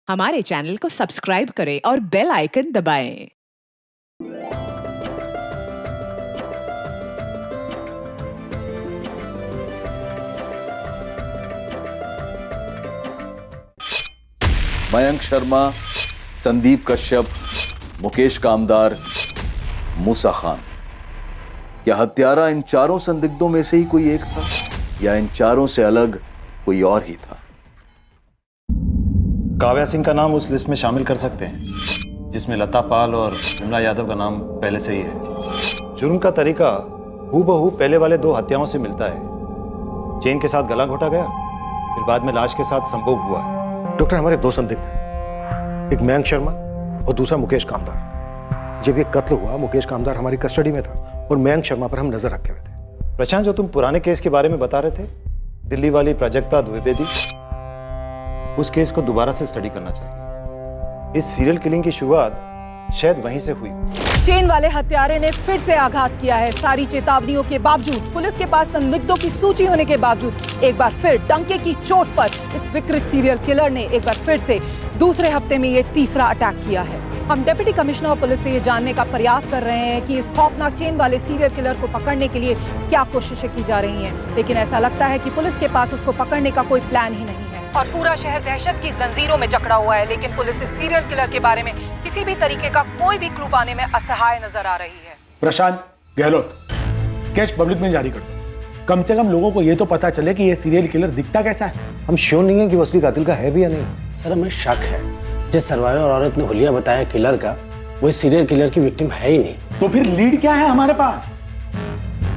हमारे चैनल को सब्सक्राइब करें और बेल आइकन दबाएं। मयंक शर्मा, संदीप कश्यप, मुकेश कामदार, मूसा खान। क्या हत्यारा इन चारों संदिग्धों में से ही कोई एक था या इन चारों से अलग कोई और ही था? काव्या सिंह का नाम उस लिस्ट में शामिल कर सकते हैं जिसमें लता पाल और विमला यादव का नाम पहले से ही है। जुर्म का तरीका हूबहू पहले वाले दो हत्याओं से मिलता है। चेन के साथ गला घोटा गया, फिर बाद में लाश के साथ संभोग हुआ है। डॉक्टर, हमारे दो संदिग्ध हैं, एक मयंक शर्मा और दूसरा मुकेश कामदार। जब ये कत्ल हुआ, मुकेश कामदार हमारी कस्टडी में था और मयंक शर्मा पर हम नजर रखे हुए थे। प्रशांत, जो तुम पुराने केस के बारे में बता रहे थे, दिल्ली वाली प्राजक्ता द्विवेदी, उस केस को दोबारा से स्टडी करना चाहिए। इस सीरियल किलिंग की शुरुआत शायद वहीं से हुई। चेन वाले हत्यारे ने फिर से आघात किया है। सारी चेतावनियों के बावजूद, पुलिस के पास संदिग्धों की सूची होने के बावजूद, एक बार फिर डंके की चोट पर इस विकृत सीरियल किलर ने एक बार फिर से दूसरे हफ्ते में ये तीसरा अटैक किया है। हम डिप्टी कमिश्नर ऑफ पुलिस से ये जानने का प्रयास कर रहे हैं कि इस खौफनाक चेन वाले सीरियल किलर को पकड़ने के लिए क्या कोशिशें की जा रही हैं, लेकिन ऐसा लगता है कि पुलिस के पास उसको पकड़ने का कोई प्लान ही नहीं है और पूरा शहर दहशत की जंजीरों में जकड़ा हुआ है। लेकिन पुलिस इस सीरियल किलर के बारे में किसी भी तरीके का कोई भी क्लू पाने में असहाय नजर आ रही है। प्रशांत गहलोत, स्केच पब्लिक में जारी कर दो। कम से कम लोगों को ये तो पता चले कि ये सीरियल किलर दिखता कैसा है। हम श्योर नहीं है कि वो असली कातिल का है भी या नहीं। सर, हमें शक है जिस सर्वाइवर औरत ने हुलिया बताया किलर का, वो सीरियल किलर की विक्टिम है ही नहीं। तो फिर लीड क्या है हमारे पास?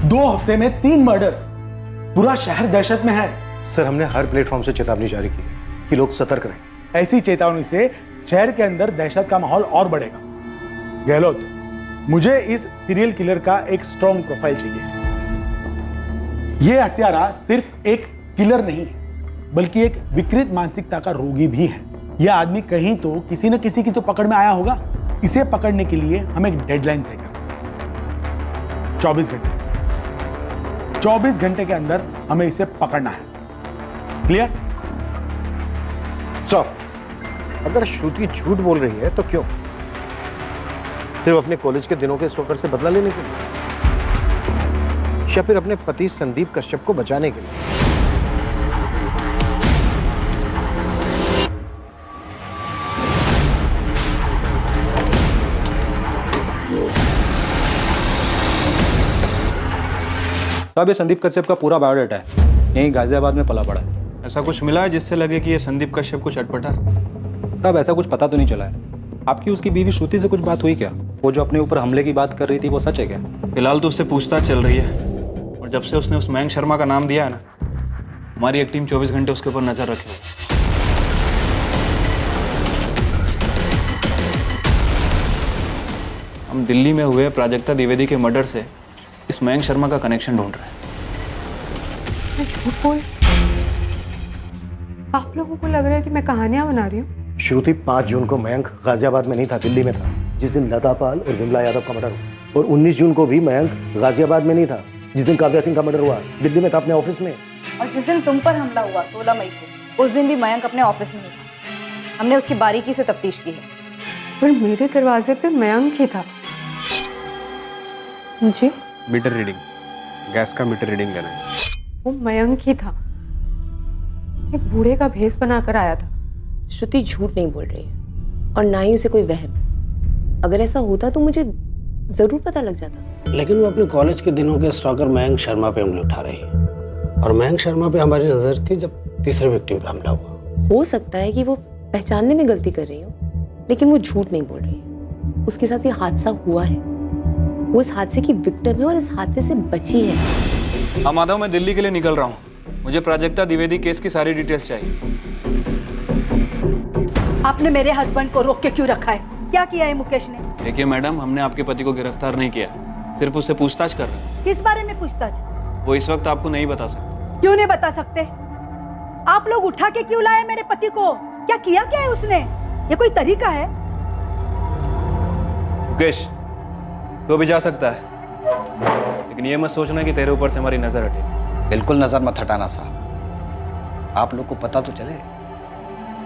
2 हफ्ते में 3 मर्डर्स, पूरा शहर दहशत में है। सर, हमने हर प्लेटफॉर्म से चेतावनी जारी की है कि लोग सतर्क रहें। ऐसी चेतावनी से शहर के अंदर दहशत का माहौल और बढ़ेगा। गहलोत, मुझे इस सीरियल किलर का एक स्ट्रॉन्ग प्रोफाइल चाहिए। यह हत्यारा सिर्फ एक किलर नहीं है, बल्कि एक विकृत मानसिकता का रोगी भी है। यह आदमी कहीं तो किसी न किसी की तो पकड़ में आया होगा। इसे पकड़ने के लिए हम एक डेडलाइन तय करते हैं। 24 घंटे के अंदर हमें इसे पकड़ना है। क्लियर? अगर श्रुति झूठ बोल रही है तो क्यों? सिर्फ अपने कॉलेज के दिनों के स्टॉकर से बदला लेने के लिए, या फिर अपने पति संदीप कश्यप को बचाने के लिए? अब ये संदीप कश्यप का पूरा बायोडाटा है, यहीं गाजियाबाद में पला पड़ा है। ऐसा कुछ मिला है जिससे लगे कि ये संदीप कश्यप कुछ अटपटा है? साहब, ऐसा कुछ पता तो नहीं चला है। आपकी उसकी बीवी श्रुति से कुछ बात हुई क्या? वो जो अपने ऊपर हमले की बात कर रही थी, वो सच है क्या? फिलहाल तो उससे पूछताछ चल रही है, और जब से उसने उस मयंक शर्मा का नाम दिया है ना, हमारी एक टीम 24 घंटे उसके ऊपर नजर रखे हुए। हम दिल्ली में हुए प्राजक्ता द्विवेदी के मर्डर से इस मयंक शर्मा का कनेक्शन ढूंढ रहे हैं। झूठ बोल, आप लोगों को लग रहा है कि मैं कहानियां बना रही हूँ? श्रुति, 5 जून को मयंक गाजियाबाद में नहीं था, दिल्ली में था, जिस दिन लता पाल और विमला यादव का मर्डर हुआ। और 19 जून को भी मयंक गाजियाबाद में नहीं था, जिस दिन काव्या सिंह का मर्डर हुआ। दिल्ली में था, अपने ऑफिस में। और जिस दिन तुम पर हमला हुआ 16 मई को, उस दिन भी मयंक अपने ऑफिस में ही था। हमने उसकी बारीकी से तफ्तीश की है। पर मेरे दरवाजे पे मयंक ही था। जी, मीटर रीडिंग, गैस का मीटर रीडिंग लेना है। वो मयंक ही था, एक बूढ़े का भेष बनाकर आया था। श्रुति झूठ नहीं बोल रही है और ना ही उसे कोई वहम। अगर ऐसा होता तो मुझे जरूर पता लग जाता। लेकिन वो अपने कॉलेज के दिनों के स्टॉकर मयंक शर्मा पे उंगली उठा रही है, और मयंक शर्मा पे हमारी नजर थी जब तीसरे विक्टिम पे हमला हुआ। हो सकता है कि वो पहचानने में गलती कर रही हो, लेकिन वो झूठ नहीं बोल रही है। उसके साथ ये हादसा हुआ है, वो इस हादसे की विक्टिम है और इस हादसे से बची है। हाँ माधव, मैं दिल्ली के लिए निकल रहा हूँ। मुझे प्राजक्ता द्विवेदी केस की सारी डिटेल्स चाहिए। आपने मेरे हस्बैंड को रोक के क्यों रखा है? क्या किया है मुकेश ने? देखिए मैडम, हमने आपके पति को गिरफ्तार नहीं किया, सिर्फ उससे पूछताछ कर रहे हैं। किस बारे में पूछताछ? वो इस वक्त आपको नहीं बता सकते। क्यों नहीं बता सकते? आप लोग उठा के क्यों लाए मेरे पति को? क्या किया क्या है उसने? ये कोई तरीका है? मुकेश, तो भी जा सकता है, लेकिन ये मत सोचना कि तेरे ऊपर से हमारी नजर हटे। बिल्कुल नजर मत हटाना साहब। आप लोग को पता तो चले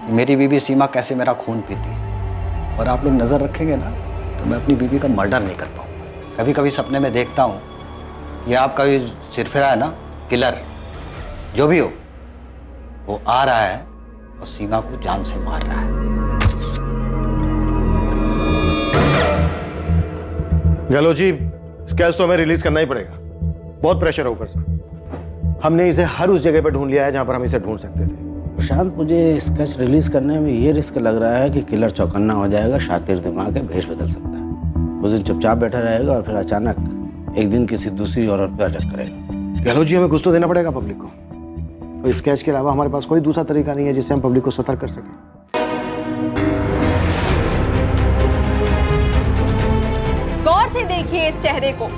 मेरी बीबी सीमा कैसे मेरा खून पीती है, और आप लोग नज़र रखेंगे ना तो मैं अपनी बीबी का मर्डर नहीं कर पाऊंगा। कभी कभी सपने में देखता हूँ ये आपका ये सिरफिरा है ना, किलर जो भी हो, वो आ रहा है और सीमा को जान से मार रहा है। गहलोत जी, स्केच तो हमें रिलीज करना ही पड़ेगा, बहुत प्रेशर है ऊपर से। हमने इसे हर उस जगह पर ढूंढ लिया है जहां पर हम इसे ढूंढ सकते थे। प्रशांत, मुझे स्केच रिलीज करने में ये रिस्क लग रहा है कि किलर चौकन्ना हो जाएगा, शातिर दिमाग है, भेष बदल सकता है। उस दिन चुपचाप बैठा रहेगा और फिर अचानक एक दिन किसी दूसरी औरत पर अटैक करेगा। गहलोत जी, हमें कुछ तो देना पड़ेगा पब्लिक को, और स्केच के अलावा हमारे पास कोई दूसरा तरीका नहीं है जिससे हम पब्लिक को सतर्क कर सकें। गौर से देखिए इस चेहरे को,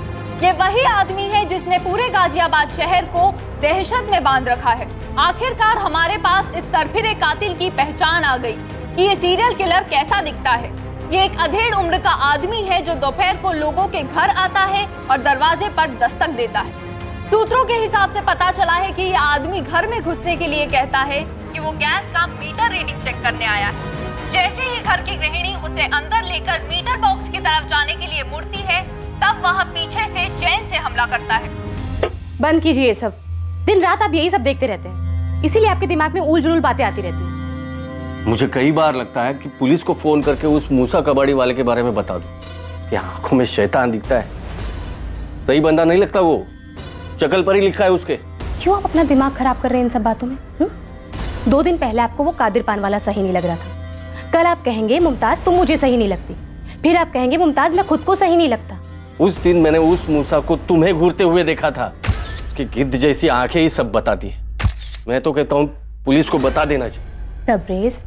ये वही आदमी है जिसने पूरे गाजियाबाद शहर को दहशत में बांध रखा है। आखिरकार हमारे पास इस सरफिरे कातिल की पहचान आ गई कि ये सीरियल किलर कैसा दिखता है। ये एक अधेड़ उम्र का आदमी है जो दोपहर को लोगों के घर आता है और दरवाजे पर दस्तक देता है। सूत्रों के हिसाब से पता चला है कि ये आदमी घर में घुसने के लिए कहता है कि वो गैस का मीटर रीडिंग चेक करने आया है। जैसे ही घर की गृहिणी उसे अंदर लेकर मीटर बॉक्स की तरफ जाने के लिए मुड़ती है, तब वह पीछे से चैन से हमला करता है। बंद कीजिए ये सब, दिन रात आप यही सब देखते रहते हैं, इसीलिए आपके दिमाग में उल जुलूल बातें आती रहती हैं। मुझे कई बार लगता है कि पुलिस को फोन करके उस मूसा कबाड़ी वाले के बारे में बता दूं कि आंखों में शैतान दिखता है। सही बंदा नहीं लगता वो, शक्ल पर ही लिखा है उसके। क्यों आप अपना दिमाग खराब कर रहे हैं इन सब बातों में? 2 दिन पहले आपको वो कादिर पान वाला सही नहीं लग रहा था, कल आप कहेंगे मुमताज तुम मुझे सही नहीं लगती, फिर आप कहेंगे मुमताज मैं खुद को सही नहीं लगता। उस दिन मैंने उस मूसा को तुम्हें घूरते हुए देखा था कि गिद्ध जैसी आंखें ही सब बताती है। मैं तो कहता हूँ पुलिस को बता देना चाहिए। तबरेज,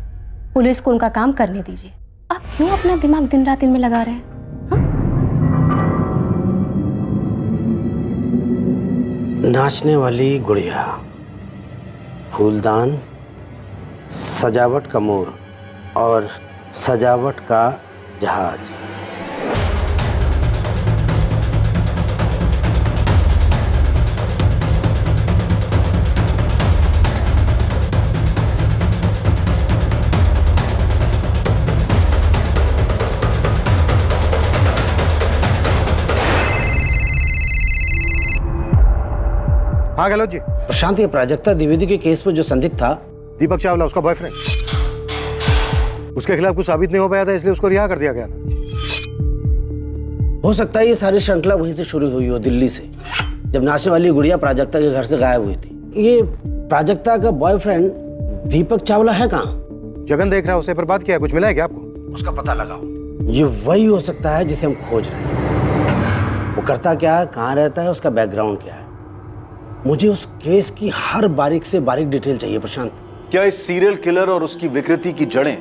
पुलिस को उनका काम करने दीजिए, आप क्यों अपना दिमाग दिन रात इनमें लगा रहे हैं? नाचने वाली गुड़िया, फूलदान, सजावट का मोर और सजावट का जहाज। हाँ गहलोत जी। प्रशांत, ये प्राजक्ता द्विवेदी के केस पर जो संदिग्ध था, दीपक चावला, उसका बॉयफ्रेंड, उसके खिलाफ कुछ साबित नहीं हो पाया था, इसलिए उसको रिहा कर दिया गया था। हो सकता है ये सारी श्रृंखला वहीं से शुरू हुई हो, दिल्ली से, जब नाचने वाली गुड़िया प्राजक्ता के घर से गायब हुई थी। ये प्राजक्ता का बॉयफ्रेंड दीपक चावला है कहाँ? जगन देख रहा है, उससे पर बात किया, कुछ मिला है क्या आपको? उसका पता लगाओ। ये वही हो सकता है जिसे हम खोज रहे हैं। वो करता क्या है, कहाँ रहता है, उसका बैकग्राउंड क्या है। मुझे उस केस की हर बारीक से बारीक डिटेल चाहिए प्रशांत। क्या इस सीरियल किलर और उसकी विकृति की जड़ें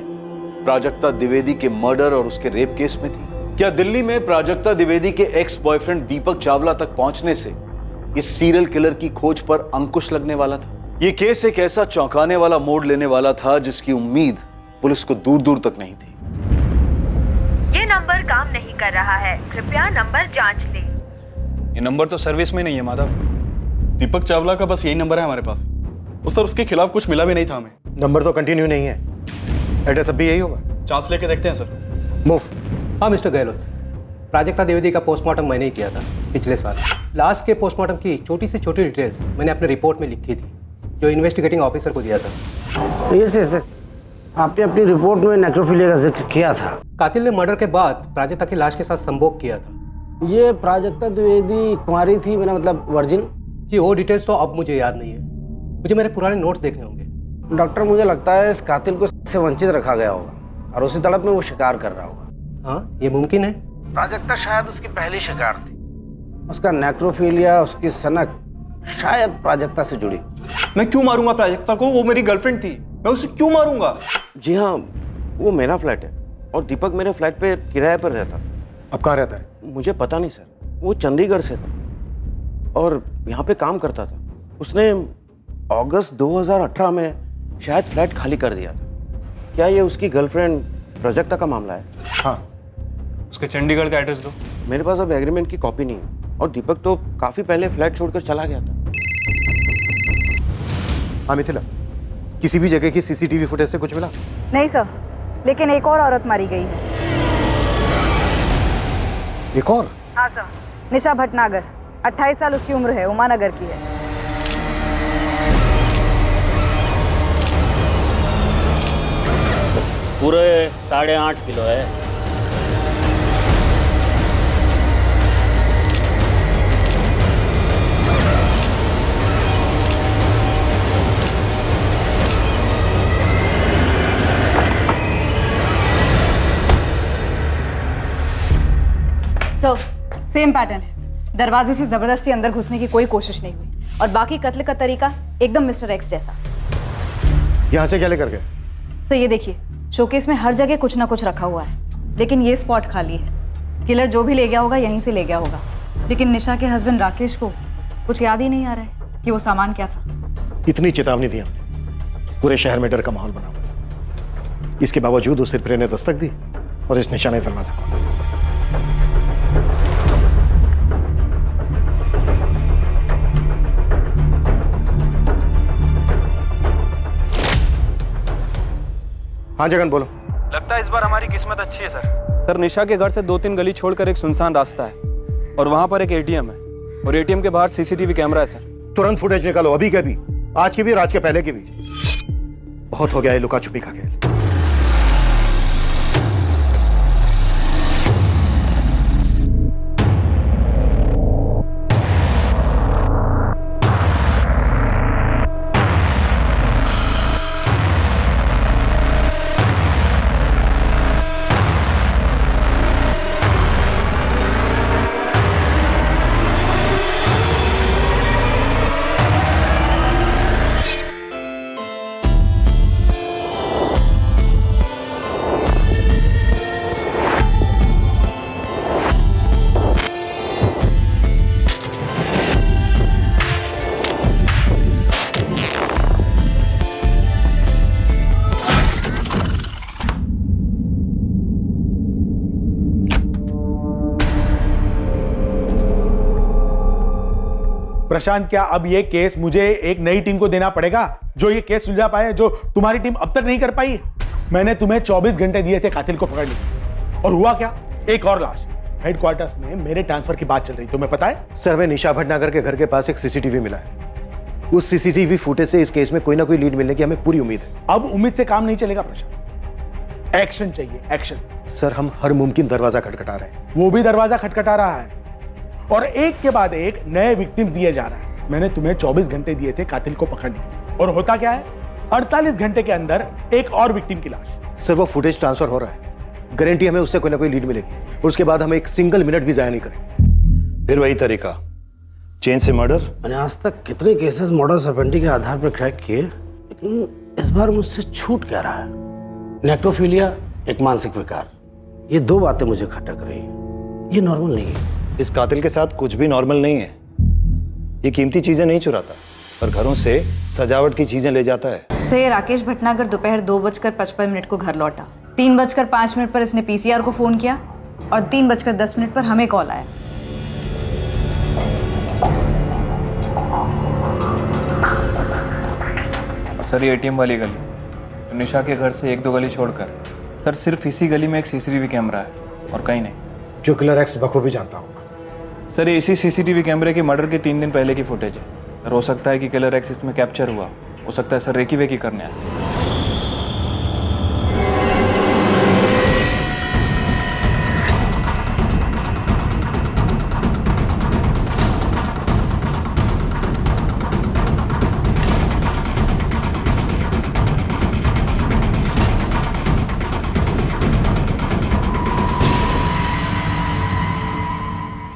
प्राजक्ता द्विवेदी के मर्डर और उसके रेप केस में थी? क्या दिल्ली में प्राजक्ता द्विवेदी के एक्स बॉयफ्रेंड दीपक चावला तक पहुंचने से इस सीरियल किलर की खोज पर अंकुश लगने वाला था? ये केस एक ऐसा चौंकाने वाला मोड़ लेने वाला था जिसकी उम्मीद पुलिस को दूर दूर तक नहीं थी। ये नंबर काम नहीं कर रहा है, कृपया नंबर जांच लें। ये नंबर तो सर्विस में नहीं है माधव। दीपक चावला का बस यही नंबर है हमारे पास। सर उसके खिलाफ कुछ मिला भी नहीं था हमें। नंबर तो कंटिन्यू नहीं है, एड्रेस अब भी यही होगा। चांस लेके देखते हैं सर। मूव। हाँ मिस्टर गहलोत, प्राजक्ता द्विवेदी का पोस्टमार्टम मैंने ही किया था पिछले साल। लास्ट के पोस्टमार्टम की छोटी से छोटी डिटेल्स मैंने अपने रिपोर्ट में लिखी थी, जो इन्वेस्टिगेटिंग ऑफिसर को दिया था। ये आपने अपनी रिपोर्ट में नेक्रोफिलिया का जिक्र किया था। कातिल ने मर्डर के बाद प्राजक्ता की लाश के साथ संभोग किया था। ये प्राजक्ता द्विवेदी कुंवारी थी, मैंने मतलब वर्जिन? जी वो डिटेल्स तो अब मुझे याद नहीं है, मुझे मेरे पुराने नोट्स देखने होंगे। डॉक्टर, मुझे लगता है इस कातिल को से वंचित रखा गया होगा और उसी तड़प में वो शिकार कर रहा होगा। हाँ ये मुमकिन है। प्राजक्ता शायद उसकी पहली शिकार थी। उसका नेक्रोफिलिया, उसकी सनक शायद प्राजक्ता से जुड़ी। मैं क्यों मारूंगा प्राजक्ता को? वो मेरी गर्लफ्रेंड थी, मैं उसे क्यों मारूंगा? जी हाँ, वो मेरा फ्लैट है और दीपक मेरे फ्लैट पे किराए पर रहता। अब कहाँ रहता है? मुझे पता नहीं सर, वो चंडीगढ़ से था और यहाँ पे काम करता था। उसने अगस्त 2018 में शायद फ्लैट खाली कर दिया था। क्या ये उसकी गर्लफ्रेंड प्राजक्ता का मामला है? हाँ। उसके चंडीगढ़ का एड्रेस दो। मेरे पास अब एग्रीमेंट की कॉपी नहीं है और दीपक तो काफी पहले फ्लैट छोड़कर चला गया था। हाँ मिथिला, किसी भी जगह की सीसीटीवी फुटेज से कुछ मिला? नहीं सर, लेकिन एक और औरत मारी गई है। एक और? हाँ सर, निशा भटनागर, 28 साल उसकी उम्र है, उमानगर की है। पूरे 8.5 किलो है। सर, सेम पैटर्न है। दरवाजे से जबरदस्ती अंदर घुसने की कोई कोशिश नहीं हुई और बाकी कत्ल का तरीका एकदम मिस्टर एक्स जैसा। यहाँ से क्या लेकर गए? सर ये देखिए, शोकेस में हर जगह कुछ ना कुछ रखा हुआ है, लेकिन ये स्पॉट खाली है। किलर जो भी ले गया होगा यहीं से ले गया होगा, लेकिन निशा के हस्बैंड राकेश को कुछ याद ही नहीं आ रहा है कि वो सामान क्या था। इतनी चेतावनी दी हमने, पूरे शहर में डर का माहौल बना हुआ। इसके बावजूद उस सिरफिरे ने दस्तक दी और इस निशा ने दरवाजा खोला। हाँ जगन बोलो। लगता है इस बार हमारी किस्मत अच्छी है सर। सर निशा के घर से 2-3 गली छोड़कर एक सुनसान रास्ता है और वहां पर एक एटीएम है और एटीएम के बाहर सीसीटीवी कैमरा है सर। तुरंत फुटेज निकालो, अभी के भी, आज की भी और आज के पहले की भी। बहुत हो गया है लुका छुपी का खेल। प्रशांत, क्या अब ये केस मुझे एक नई टीम को देना पड़ेगा जो ये केस सुलझा पाए, जो तुम्हारी टीम अब तक नहीं कर पाई? मैंने तुम्हें 24 घंटे दिए थे कातिल को पकड़ने के, और हुआ क्या? एक और लाश। हेडक्वार्टर्स में मेरे ट्रांसफर की बात चल रही, तुम्हें पता है? सर, हमें निशा भटनागर के घर के पास एक सीसीटीवी मिला है। उस सीसीटीवी फुटेज से इस केस में कोई ना कोई लीड मिलने की हमें पूरी उम्मीद है। अब उम्मीद से काम नहीं चलेगा प्रशांत, एक्शन चाहिए, एक्शन। सर, हम हर मुमकिन दरवाजा खटखटा रहे हैं। वो भी दरवाजा खटखटा रहा है और एक के बाद एक नए विक्टिम्स दिए जा रहा है। मैंने तुम्हें 24 घंटे दिए थे कातिल को पकड़ने, और होता क्या है? 48 घंटे के अंदर एक और विक्टिम की लाश। सर, वो फुटेज ट्रांसफर हो रहा है, गारंटी हमें उससे कोई ना कोई लीड मिलेगी और उसके बाद हम एक सिंगल मिनट भी जाया नहीं करेंगे। फिर वही तरीका, चेन से मर्डर। मैंने आज तक कितने केसेस मॉडस ऑपरेंडी के आधार पर क्रैक किए, लेकिन इस बार मुझसे छूट क्या रहा है? नेक्रोफिलिया, एक मानसिक विकार, ये दो बातें मुझे खटक रही हैं। ये नॉर्मल नहीं है। इस कातिल के साथ कुछ भी नॉर्मल नहीं है। ये कीमती चीजें नहीं चुराता, पर घरों से सजावट की चीजें ले जाता है। सर, ये राकेश भटनागर दोपहर 2:55 को घर लौटा। 3:05 पर इसने पीसीआर को फोन किया और 3:10 पर हमें कॉल आया। सर ये एटीएम वाली गली, निशा के घर से 1-2 गली छोड़कर सर सिर्फ इसी गली में एक सीसीटीवी कैमरा है और कहीं नहीं, जो किलर एक्स बखूबी जानता हूँ। सर ये इसी सीसीटीवी कैमरे के मर्डर के 3 दिन पहले की फुटेज है। सर हो सकता है कि किलर एक्स इसमें कैप्चर हुआ, हो सकता है सर रेकी वेकी करने आया।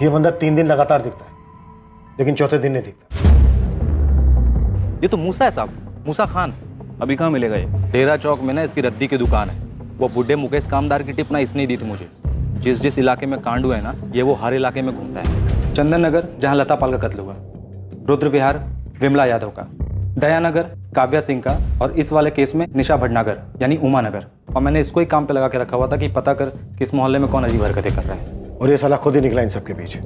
ये बंदा 3 दिन लगातार दिखता है, लेकिन चौथे दिन नहीं दिखता। ये तो मूसा है साहब, मूसा खान। अभी कहाँ मिलेगा ये? डेरा चौक में ना इसकी रद्दी की दुकान है। वो बुढ़े मुकेश कामदार की टिप ना इसने दी थी मुझे। जिस जिस इलाके में कांड हुआ है ना, ये वो हर इलाके में घूमता है। चंदन नगर, जहाँ लता पाल का कत्ल हुआ, रुद्र विहार विमला यादव का, दयानगर काव्या सिंह का, और इस वाले केस में निशा भटनागर यानी उमा नगर। और मैंने इसको ही काम पे लगा के रखा हुआ था कि पता कर किस मोहल्ले में कौन अजीब हरकतें कर रहा है। और ये साला खुद ही निकला इन सबके बीच।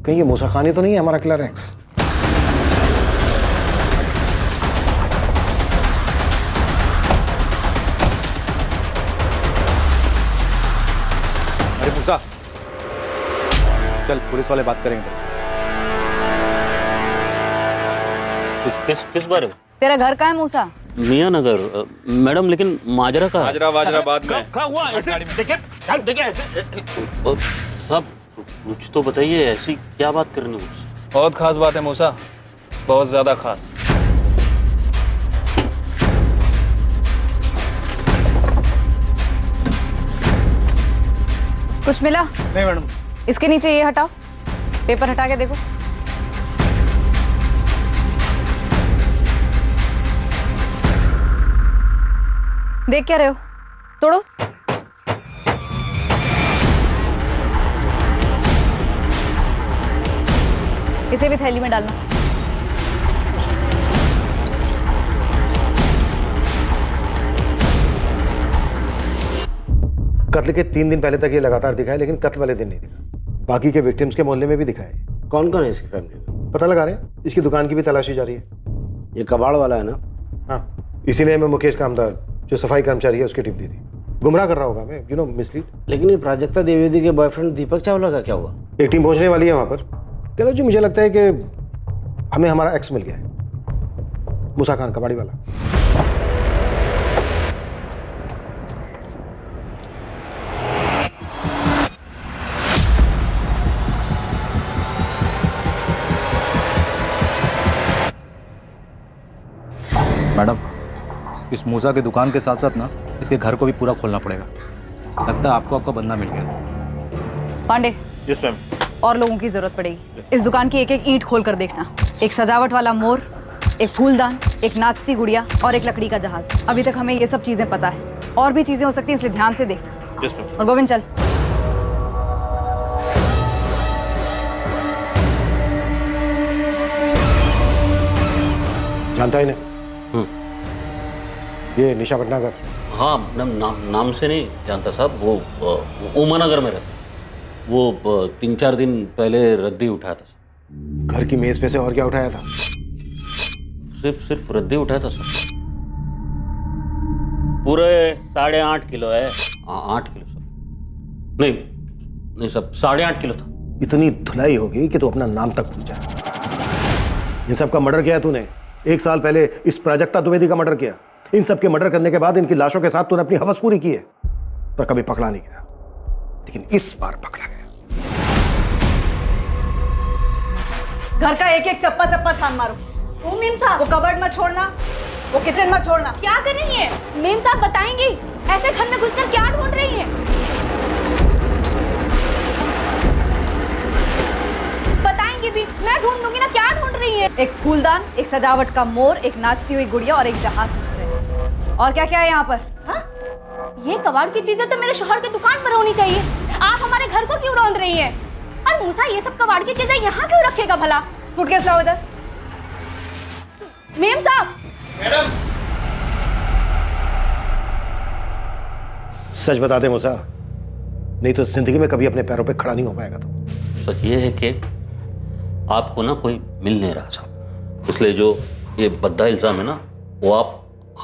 कहीं ये मूसा खान ही तो नहीं है हमारा किलर एक्स? मुर्गा, चल पुलिस वाले बात करेंगे। किस बारे में? तेरा घर कहाँ है मूसा? मियाँ नगर मैडम, लेकिन माजरा का माजरा वाजरा बाद में। सब कुछ तो बताइए, ऐसी क्या बात करनी है? बहुत खास बात है मूसा, बहुत ज्यादा खास। कुछ मिला? नहीं मैडम। इसके नीचे ये हटाओ, पेपर हटा के देखो। देख क्या रहे हो? तोड़ो। इसे भी थैली में डालना। कत्ल के 3 दिन पहले तक ये लगातार दिखा है, लेकिन कत्ल वाले दिन नहीं दिखा। बाकी के विक्टिम्स के मोहल्ले में भी दिखा है। कौन कौन है इसकी फैमिली में? पता लगा रहे हैं, इसकी दुकान की भी तलाशी जारी है। ये कबाड़ वाला है ना? हाँ, इसीलिए मैं मुकेश कामदार जो सफाई कर्मचारी है उसकी टिप दी थी। गुमराह कर रहा होगा मैं, यू नो, मिसलीड। लेकिन ये प्राजक्ता द्विवेदी के बॉयफ्रेंड दीपक चावला का क्या हुआ? एक टीम पहुंचने वाली है वहां पर। चलो जी, मुझे लगता है कि हमें हमारा एक्स मिल गया है, मूसा खान कबाड़ी वाला। मैडम, इस मूसा की दुकान के साथ साथ ना इसके घर को भी पूरा खोलना पड़ेगा। लगता है आपको आपका बंदा मिल गया। पांडे। Yes ma'am. और लोगों की जरूरत पड़ेगी। इस दुकान की एक एक ईंट खोल कर देखना। एक सजावट वाला मोर, एक फूलदान, एक नाचती गुड़िया और एक लकड़ी का जहाज। अभी तक हमें ये सब चीजें पता है, और भी चीजें हो सकती हैं, इसलिए ध्यान से देखना। Yes ma'am. और गोविंद चल। जानता ही नहीं ये निशा भटनागर? हाँ नाम से नहीं जानता साहब। वो उमानगर में रहता। वो 3-4 दिन पहले रद्दी उठाया था। घर की मेज पे से और क्या उठाया था? सिर्फ रद्दी उठाया था सर। पूरे 8.5 किलो है। 8 किलो सर। नहीं सब 8.5 किलो था। इतनी धुलाई होगी कि तू अपना नाम तक भूल जा। इन सब का मर्डर किया तूने। 1 साल पहले इस प्राजक्ता द्विवेदी का मर्डर किया। इन सब के मर्डर करने के बाद इनकी लाशों के साथ तूने अपनी हवस पूरी की है, पर कभी पकड़ा नहीं गया। लेकिन इस बार पकड़ा गया। घर का एक एक चप्पा चप्पा छान मारो। ओ मेम साहब, वो कबर्ड मत छोड़ना, वो किचन मत छोड़ना। क्या कर रही है? मेम साहब बताएंगी, ऐसे घर में घुसकर क्या ढूंढ रही है? बताएंगी भी, मैं ढूंढ दूंगी ना। क्या ढूंढ रही है? एक फूलदान, एक सजावट का मोर, एक नाचती हुई गुड़िया और एक जहाज। और क्या क्या है यहाँ पर? हाँ? ये कबाड़ की चीजें तो मेरे शोहर की दुकान पर होनी चाहिए। आप हमारे घर को क्यों रौंद रही हैं? और मूसा ये सब कबाड़ की चीजें यहाँ क्यों रखेगा भला? सूटकेस लाओ इधर। मेम साहब। मैडम, सच बता दे मूसा, नहीं तो जिंदगी में कभी अपने पैरों पे खड़ा नहीं हो पाएगा। तो सच ये है कि आपको ना कोई मिल नहीं रहा साहब, इसलिए जो ये भद्दा इल्जाम है ना, वो आप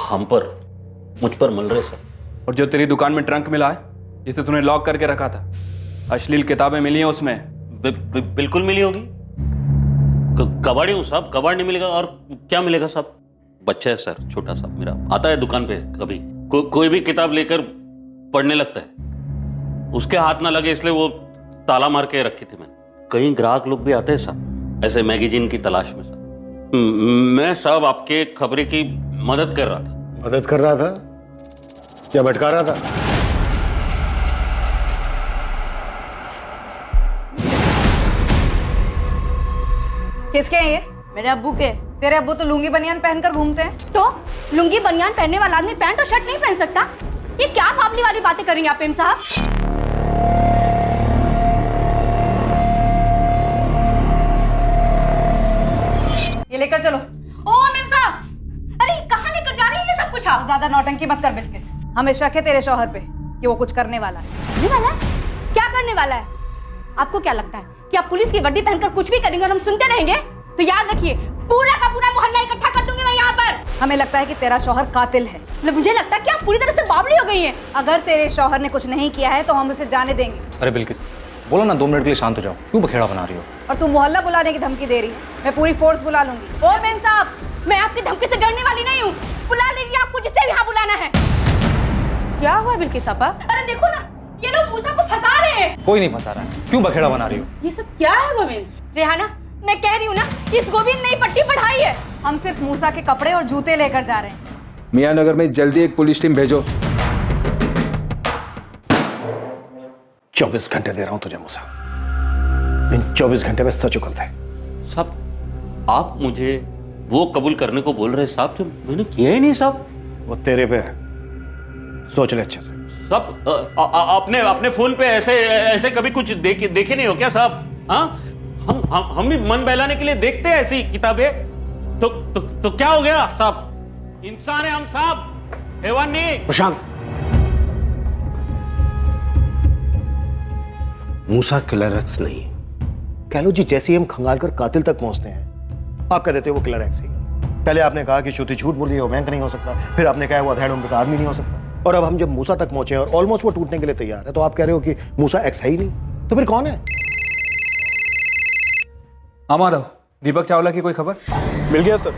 हम पर, मुझ पर मल रहे सर। और जो तेरी दुकान में ट्रंक मिला है, जिसे तूने लॉक करके रखा था, अश्लील किताबें मिली हैं उसमें? बिल्कुल मिली होगी। कबाड़ी हूँ साहब, कबाड़ नहीं मिलेगा और क्या मिलेगा साहब? बच्चा है सर, छोटा सा मेरा, आता है दुकान पे कभी कोई भी किताब लेकर पढ़ने लगता है, उसके हाथ ना लगे इसलिए वो ताला मार के रखी थी मैंने। कहीं ग्राहक लोग भी आते हैं साहब ऐसे मैगजीन की तलाश में साहब। मैं साहब आपके खबरें की मदद कर रहा था। मदद कर रहा था या भटका रहा था? किसके हैं ये? मेरे अब्बू के। तेरे अब्बू तो लुंगी बनियान पहनकर घूमते हैं। तो लुंगी बनियान पहनने वाला आदमी पैंट और शर्ट नहीं पहन सकता? ये क्या मामले वाली बातें कर रही हैं आप मेम साहब? ये लेकर चलो। ओ मेम साहब, अरे कहाँ लेकर जा रही है ये सब कुछ? आप ज्यादा नौटंकी मत कर बिल्किस। हमें शक है तेरे शौहर पे कि वो कुछ करने वाला है। करने वाला है? क्या करने वाला है? आपको क्या लगता है कि आप पुलिस की वर्दी पहनकर कुछ भी करेंगे और हम सुनते रहेंगे? तो याद रखिए, पूरा का पूरा मोहल्ला इकट्ठा कर दूंगी मैं यहाँ पर। शौहर। हमें लगता है कि तेरा शौहर कातिल है। मुझे लगता है कि आप पूरी तरह से बावली हो गई हैं। अगर तेरे शौहर ने कुछ नहीं किया है तो हम उसे जाने देंगे। अरे बिल्किस, बोलो ना 2 मिनट के लिए शांत हो जाओ, क्यों बखेड़ा बना रही हो? और तू मोहल्ला बुलाने की धमकी दे रही है। मैं पूरी फोर्स बुला लूंगी। ओ मेम साहब, मैं आपकी धमकी से डरने वाली नहीं हूँ। बुला लीजिए आपको जिसे यहाँ बुलाना है। क्या हुआ बिल्किस आपा? अरे देखो ना, ये लोग मूसा को फंसा रहे हैं। कोई नहीं फंसा रहा है, क्यों बखेड़ा बना रही हो? ये सब क्या है गोविंद? रेहाना, मैं कह रही हूँ ना, इस गोविंद ने पट्टी पढ़ाई है। हम सिर्फ मूसा के कपड़े और जूते लेकर जा रहे हैं। मियाँ नगर में जल्दी एक पुलिस टीम भेजो। 24 घंटे दे रहा हूं तुझे मूसा। इन 24 घंटे में सच उगलता है। साहब, आप मुझे वो कबूल करने को बोल रहे साहब जो मैंने किया ही नहीं साहब। वो तेरे पे है, सोच ले अच्छे से। साहब, अपने फोन पे ऐसे कभी कुछ देखे नहीं हो क्या साहब? हाँ, हम भी मन बहलाने के लिए देखते हैं ऐसी किताबें। तो क्या हो गया साहब? इंसान है हम साहब, हैवान नहीं। प्रशांत, मूसा किलर एक्स नहीं। कह लो जी, जैसे ही हम खंगाल कर कातिल तक पहुंचते हैं आप कह देते हो वो किलर एक्स ही। पहले आपने कहा कि श्रुति झूठ बोल रही है, वो बैंक नहीं हो सकता। फिर आपने कहा वो अधेड़ उम्र का आदमी नहीं हो सकता। और अब हम जब मूसा तक पहुंचे और ऑलमोस्ट वो टूटने के लिए तैयार है तो आप कह रहे हो कि मूसा एक्स है ही नहीं। तो फिर कौन है? माधव, दीपक चावला की कोई खबर? मिल गया सर,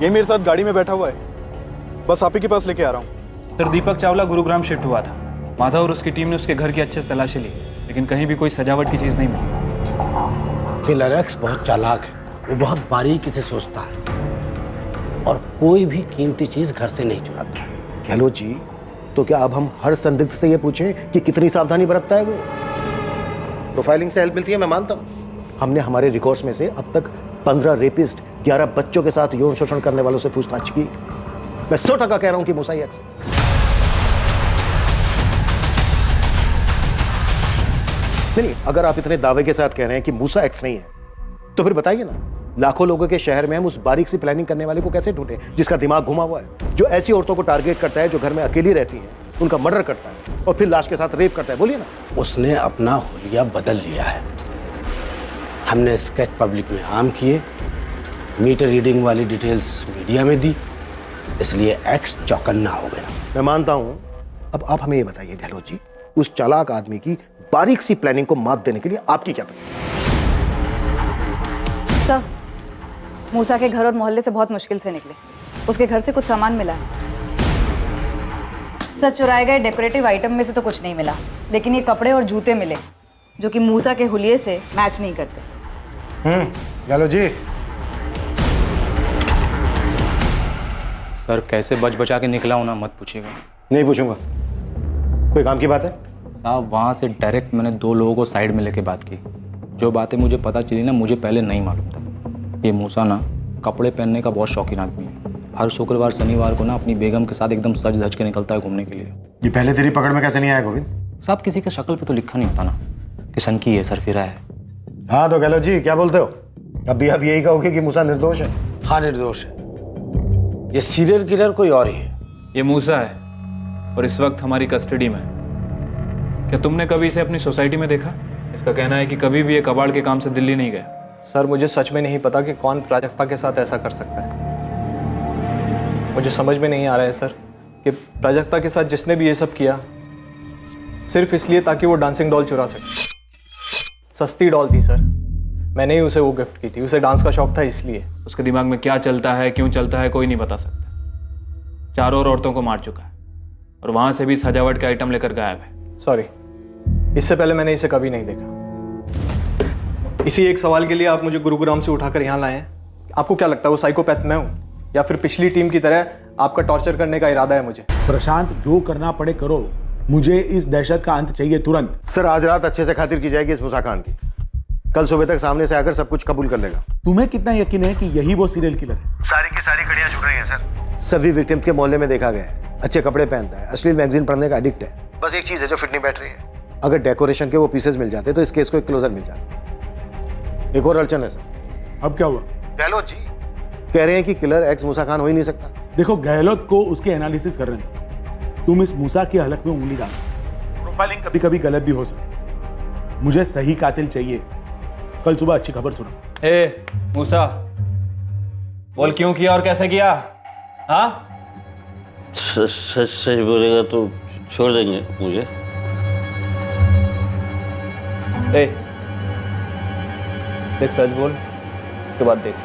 ये मेरे साथ गाड़ी में बैठा हुआ है। बस आप ही के पास लेके आ रहा हूँ। सर, दीपक चावला गुरुग्राम शिफ्ट हुआ था। माधव और उसकी टीम ने उसके घर की अच्छे से तलाशी ली, लेकिन कहीं भी कोई सजावट की चीज नहीं मिली। किलर एक्स बहुत चालाक है, वो बहुत बारीकी से सोचता है और कोई भी कीमती चीज घर से नहीं चुराता। हेलो जी, तो क्या अब हम हर संदिग्ध से ये पूछें कि कितनी सावधानी बरतता है वो? प्रोफाइलिंग से हेल्प मिलती है, मैं मानता हूँ। हमने हमारे रिकॉर्ड्स में से अब तक 15 रेपिस्ट, 11 बच्चों के साथ यौन शोषण करने वालों से पूछताछ की। मैं 100% कह रहा हूं कि मूसा ही एक्स है। नहीं, अगर आप इतने दावे के साथ कह रहे हैं कि मूसा एक्स नहीं है तो फिर बताइए ना, लाखों लोगों के शहर में हम उस बारीक सी प्लानिंग करने वाले को कैसे ढूंढे जिसका दिमाग घुमा हुआ है, जो ऐसी औरतों को टारगेट करता है जो घर में अकेली रहती हैं, उनका मर्डर करता है और फिर लाश के साथ रेप करता है? बोलिए ना। उसने अपना हुलिया बदल लिया है। हमने स्केच पब्लिक में आम किए, मीटर रीडिंग वाली डिटेल्स मीडिया में दी, इसलिए एक्स चौकन्ना हो गया। मैं मानता हूं। अब आप हमें ये बताइए गहलोत जी, उस चालाक आदमी की बारीक सी प्लानिंग को मात देने के लिए आपकी क्या प्लानिंग? सर, मूसा के घर और मोहल्ले से बहुत मुश्किल से निकले। उसके घर से कुछ सामान मिला है। सर, चुराए गए डेकोरेटिव आइटम में से तो कुछ नहीं मिला, लेकिन ये कपड़े और जूते मिले जो कि मूसा के हुलिये से मैच नहीं करते। गहलोत जी। सर, कैसे बच बचा के निकला हूं ना, मत पूछिएगा। नहीं पूछूंगा। कोई काम की बात है? साहब, वहाँ से डायरेक्ट मैंने 2 लोगों को साइड में लेके बात की। जो बातें मुझे पता चली ना, मुझे पहले नहीं मालूम था। ये मूसा ना कपड़े पहनने का बहुत शौकीन आदमी है। हर शुक्रवार शनिवार को ना अपनी बेगम के साथ एकदम सज धज के निकलता है घूमने के लिए। ये पहले तेरी पकड़ में कैसे नहीं आया गोविंद? साहब, किसी के शक्ल पे तो लिखा नहीं होता ना कि सनकी है, सरफिरा है। हाँ तो गहलोत जी, क्या बोलते हो? अभी आप यही कहोगे कि मूसा निर्दोष है? हाँ, निर्दोष है। ये सीरियल किलर कोई और ही है। ये मूसा है और इस वक्त हमारी कस्टडी में है। क्या तुमने कभी इसे अपनी सोसाइटी में देखा? इसका कहना है कि कभी भी ये कबाड़ के काम से दिल्ली नहीं गया। सर, मुझे सच में नहीं पता कि कौन प्राजक्ता के साथ ऐसा कर सकता है। मुझे समझ में नहीं आ रहा है सर कि प्राजक्ता के साथ जिसने भी ये सब किया सिर्फ इसलिए ताकि वो डांसिंग डॉल चुरा सके। सस्ती डॉल थी सर, मैंने ही उसे वो गिफ्ट की थी। उसे डांस का शौक था इसलिए। उसके दिमाग में क्या चलता है, क्यों चलता है, कोई नहीं बता सकता। 4 और औरतों को मार चुका है और वहां से भी सजावट के आइटम लेकर गायब है। सॉरी, इससे पहले मैंने इसे कभी नहीं देखा। इसी एक सवाल के लिए आप मुझे गुरुग्राम से उठाकर यहाँ लाए हैं। आपको क्या लगता है वो साइकोपैथ मैं हूँ या फिर पिछली टीम की तरह आपका टॉर्चर करने का इरादा है मुझे? प्रशांत, जो करना पड़े करो, मुझे इस दहशत का अंत चाहिए तुरंत। सर, आज रात अच्छे से खातिर की जाएगी इस मूसा खान की। कल सुबह तक सामने से आकर सब कुछ कबूल कर लेगा। तुम्हें कितना यकीन है कि यही वो सीरियल किलर है? सारी की सारी कड़ियां छूट रही हैं सर। सभी विक्टिम के मोहल्ले में देखा गया है। अच्छे कपड़े पहनता है, अश्लील मैगजीन पढ़ने का एडिक्ट है। बस एक चीज है जो फिट नहीं बैठ रही है। अगर डेकोरेशन के वो पीसेस मिल जाते तो इस केस को एक क्लोजर मिल जाता। एक और अड़चन है सर। अब क्या हुआ? गहलोत जी कह रहे हैं कि किलर एक्स मूसा खान हो ही नहीं सकता। देखो, गहलोत को उसके एनालिसिस कर रहे थे। तुम इस मूसा की हलक में उंगली डाल। प्रोफाइलिंग कभी कभी गलत भी हो सकती। मुझे सही कातिल चाहिए। कल सुबह अच्छी खबर सुना। ए मूसा, बोल क्यों किया और कैसे किया? हाँ सच बोलेगा तो छोड़ देंगे मुझे। ए, देख सच बोल, उसके बाद देख।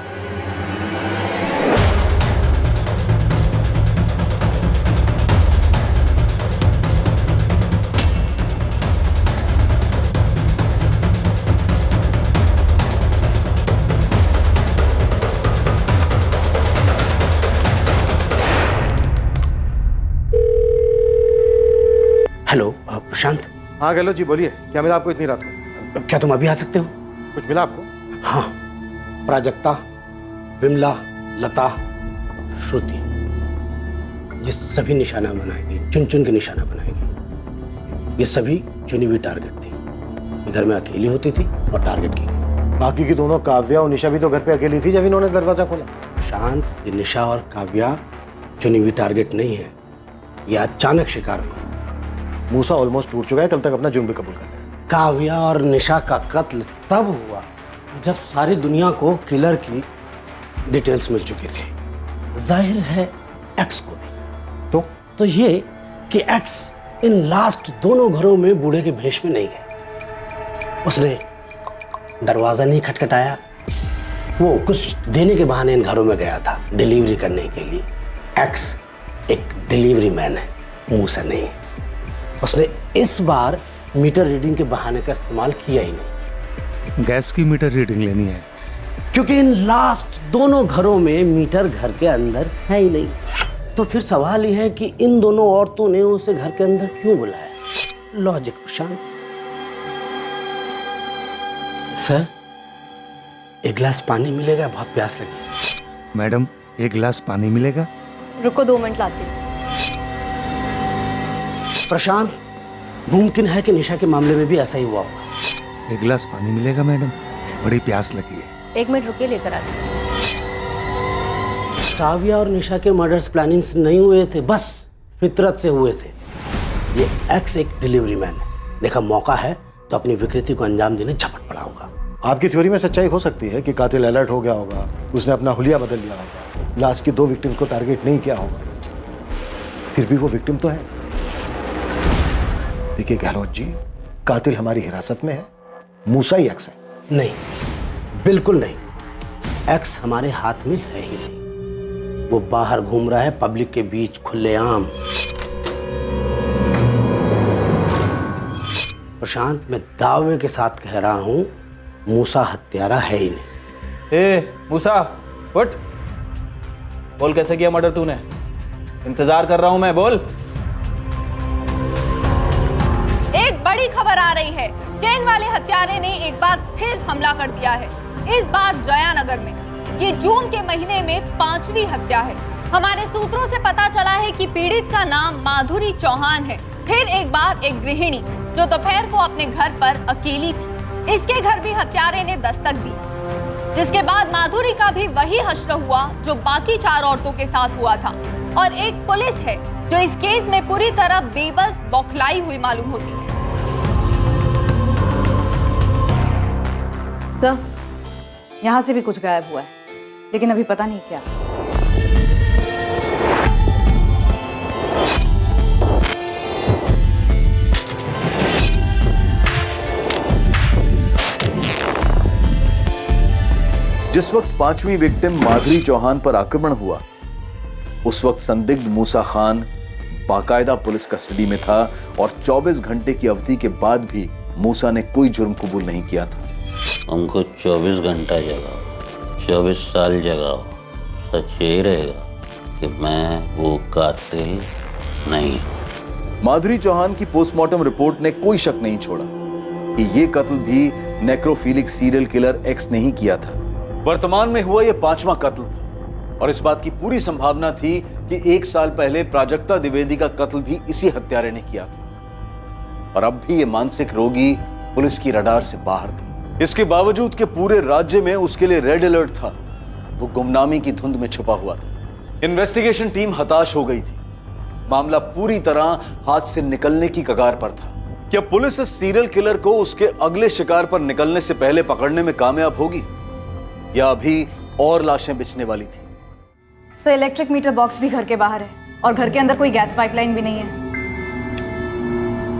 हेलो प्रशांत। हाँ गहलोत जी बोलिए, क्या मिला आपको इतनी रात को? क्या तुम अभी आ सकते हो? कुछ मिला आपको? हाँ, प्राजक्ता, विमला, लता, श्रुति, ये सभी निशाना बनाएगी, चुन चुन के निशाना बनाएगी। ये सभी चुनी हुई टारगेट थी। घर में अकेली होती थी और टारगेट की गई। बाकी की दोनों काव्या और निशा भी तो घर पे अकेली थी जब इन्होंने दरवाजा खोला। शांत, ये निशा और काव्या चुनी हुई टारगेट नहीं है, ये अचानक शिकार हुई। मूसा ऑलमोस्ट टूट चुका है, कल तक अपना जुर्म भी कबूल कर लेगा। काव्या और निशा का कत्ल तब हुआ जब सारी दुनिया को किलर की डिटेल्स मिल चुकी थी। जाहिर है एक्स को भी। तो ये कि एक्स इन लास्ट दोनों घरों में बूढ़े के भेष में नहीं गए। उसने दरवाजा नहीं खटखटाया, वो कुछ देने के बहाने इन घरों में गया था, डिलीवरी करने के लिए। एक्स एक डिलीवरी मैन है, मूसा नहीं। उसने इस बार मीटर रीडिंग के बहाने का इस्तेमाल किया ही नहीं। गैस की मीटर रीडिंग लेनी है, क्योंकि इन लास्ट दोनों घरों में मीटर घर के अंदर है ही नहीं। तो फिर सवाल यह है कि इन दोनों औरतों ने उसे घर के अंदर क्यों बुलाया? लॉजिक प्रशांत। सर, एक गिलास पानी मिलेगा? बहुत प्यास लगी। मैडम एक गिलास पानी मिलेगा? रुको 2 मिनट लाती हूँ। प्रशांत, मुमकिन है कि निशा के मामले में भी ऐसा ही हुआ होगा। एक गिलास पानी मिलेगा मैडम, बड़ी प्यास लगी है। 1 मिनट रुकिए, लेकर आती हूँ। काव्या और निशा के मर्डर्स प्लानिंग से नहीं हुए थे, बस फितरत से हुए थे। ये एक्स एक डिलीवरी मैन है, देखा मौका है तो अपनी विकृति को अंजाम देने झपट पड़ा होगा। आपकी थ्योरी में सच्चाई हो सकती है कि कातिल अलर्ट हो गया होगा, उसने अपना हुलिया बदल लिया होगा, लास्ट की 2 विक्टिम्स को टारगेट नहीं किया होगा। फिर भी वो विक्टिम तो है। देखिए गहलोत जी, कातिल हमारी हिरासत में है, मूसा ही एक्स है। नहीं, बिल्कुल नहीं। एक्स हमारे हाथ में है ही नहीं। वो बाहर घूम रहा है पब्लिक के बीच खुलेआम। प्रशांत, मैं दावे के साथ कह रहा हूं, मूसा हत्यारा है ही नहीं। ए मूसा, उठ, बोल कैसे किया मर्डर तूने? इंतजार कर रहा हूं मैं, बोल। एक बड़ी खबर आ रही है। चेन वाले हत्यारे ने एक बार फिर हमला कर दिया है, इस बार जयानगर में। ये जून के महीने में 5वीं हत्या है। हमारे सूत्रों से पता चला है कि पीड़ित का नाम माधुरी चौहान है। फिर एक बार एक गृहिणी जो दोपहर को अपने घर पर अकेली थी, इसके घर भी हत्यारे ने दस्तक दी, जिसके बाद माधुरी का भी वही हश्र हुआ जो बाकी 4 औरतों के साथ हुआ था। और एक पुलिस है जो इस केस में पूरी तरह बेबस बौखलाई हुई मालूम होती है। सर, यहाँ से भी कुछ गायब हुआ है, लेकिन अभी पता नहीं क्या। जिस वक्त 5वीं विक्टिम माधुरी चौहान पर आक्रमण हुआ, उस वक्त संदिग्ध मूसा खान बाकायदा पुलिस कस्टडी में था और 24 घंटे की अवधि के बाद भी मूसा ने कोई जुर्म कबूल नहीं किया था। हमको 24 घंटा जगाओ, 24 साल जगाओ, सच यही रहेगा कि मैं वो कातिल नहीं। माधुरी चौहान की पोस्टमार्टम रिपोर्ट ने कोई शक नहीं छोड़ा कि ये कत्ल भी नेक्रोफिलिक सीरियल किलर एक्स ने ही किया था। वर्तमान में हुआ यह 5वां कत्ल था और इस बात की पूरी संभावना थी कि 1 साल पहले प्राजक्ता द्विवेदी का कत्ल भी इसी हत्यारे ने किया था। और अब भी ये मानसिक रोगी पुलिस की रडार से बाहर था। इसके बावजूद कि पूरे राज्य में उसके लिए रेड अलर्ट था, वो गुमनामी की धुंध में छुपा हुआ था। इन्वेस्टिगेशन टीम हताश हो गई थी। मामला पूरी तरह हाथ से निकलने की कगार पर था। क्या पुलिस इस सीरियल किलर को उसके अगले शिकार पर निकलने से पहले पकड़ने में कामयाब होगी या अभी और लाशें बिछने वाली थी? सर इलेक्ट्रिक मीटर बॉक्स भी घर के बाहर है और घर के अंदर कोई गैस पाइपलाइन भी नहीं है।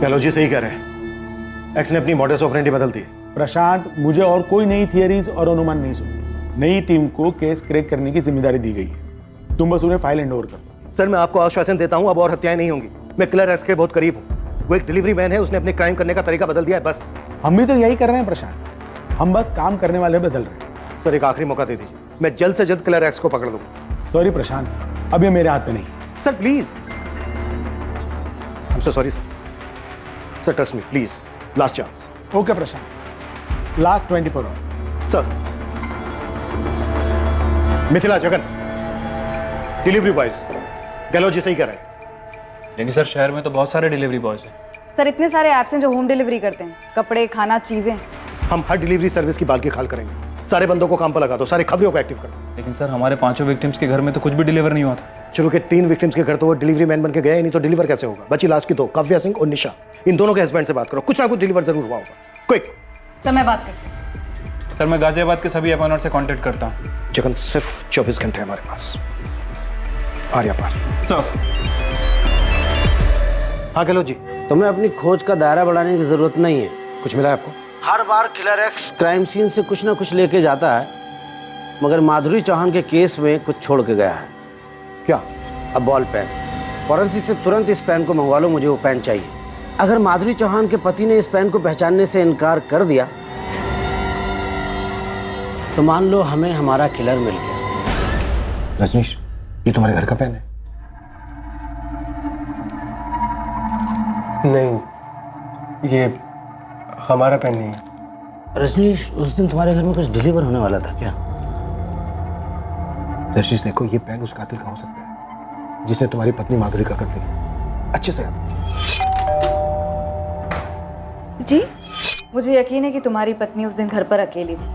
गहलोत जी सही कह रहे हैं, एक्स ने अपनी मॉडस ऑपरेंडी बदल दी। प्रशांत, मुझे और कोई नई थियरीज और अनुमान नहीं सुननी। नई टीम को केस क्रैक करने की जिम्मेदारी दी गई है, तुम बस उन्हें फाइल हैंड ओवर कर दो। सर मैं आपको आश्वासन देता हूं, अब और हत्याएं नहीं होंगी। मैं किलर एक्स के बहुत करीब हूं। वो एक डिलीवरी मैन है, उसने अपने क्राइम करने का तरीका बदल दिया है बस। हम भी तो यही कर रहे हैं प्रशांत, हम बस काम करने वाले बदल रहे हैं। सर एक आखिरी मौका दे दीजिए, मैं जल्द से जल्द किलर एक्स को पकड़ लूंगा। सॉरी प्रशांत, अब ये मेरे हाथ में नहीं। Sir please, I am so sorry sir. Sir trust me please, last chance. Okay Prashant, last 24 hours. Sir Mithila, Jagan, delivery boys, Gehlot ji सही कह रहे हैं। लेकिन सर शहर में तो बहुत सारे डिलीवरी बॉयज हैं। सर इतने सारे ऐप्स हैं जो होम डिलीवरी करते हैं, कपड़े, खाना, चीजें। हम हर डिलीवरी सर्विस की बाल की खाल करेंगे। सारे बंदों को काम पर लगा दो, सारे खबरों को एक्टिव कर दो। लेकिन सर हमारे 5 विक्टिम्स के घर में तो कुछ भी डिलीवर नहीं हुआ था। चलो के 3 विक्टिम्स के घर तो वो डिलीवरी मैन बन के गए, नहीं तो डिलीवर कैसे होगा। बची लास्ट की 2, काव्या सिंह और निशा। इन दोनों के हस्बैंड से बात करो, कुछ ना कुछ डिलीवर जरूर हुआ होगा। क्विक। सर मैं बात करती हूँ। सर मैं गाजियाबाद के सभी एपॉइनर से कांटेक्ट करता हूँ। जगन सिर्फ 24 घंटे हमारे पास। आर्या पार। सर। हाँ गहलोत जी, तुम्हें अपनी खोज का दायरा बढ़ाने की जरूरत नहीं है। कुछ मिला है आपको? हर बार किलर एक्स क्राइम सीन से कुछ ना कुछ लेके जाता है, मगर माधुरी चौहान के केस में कुछ छोड़ के गया है। क्या? अब बॉल पेन। फॉरेंसिक से तुरंत इस पेन को मंगवा लो, मुझे वो पेन चाहिए। अगर माधुरी चौहान के पति ने इस पेन को पहचानने से इनकार कर दिया तो मान लो हमें हमारा किलर मिल गया। रजनीश, ये तुम्हारे घर का पेन है? नहीं, ये हमारा पेन नहीं है। रजनीश, उस दिन तुम्हारे घर में कुछ डिलीवर होने वाला था क्या? रजनीश देखो, ये पेन उस कातिल का हो सकता है जिसने तुम्हारी पत्नी माधुरी का कत्ल किया। अच्छे से याद। जी, मुझे यकीन है कि तुम्हारी पत्नी उस दिन घर पर अकेली थी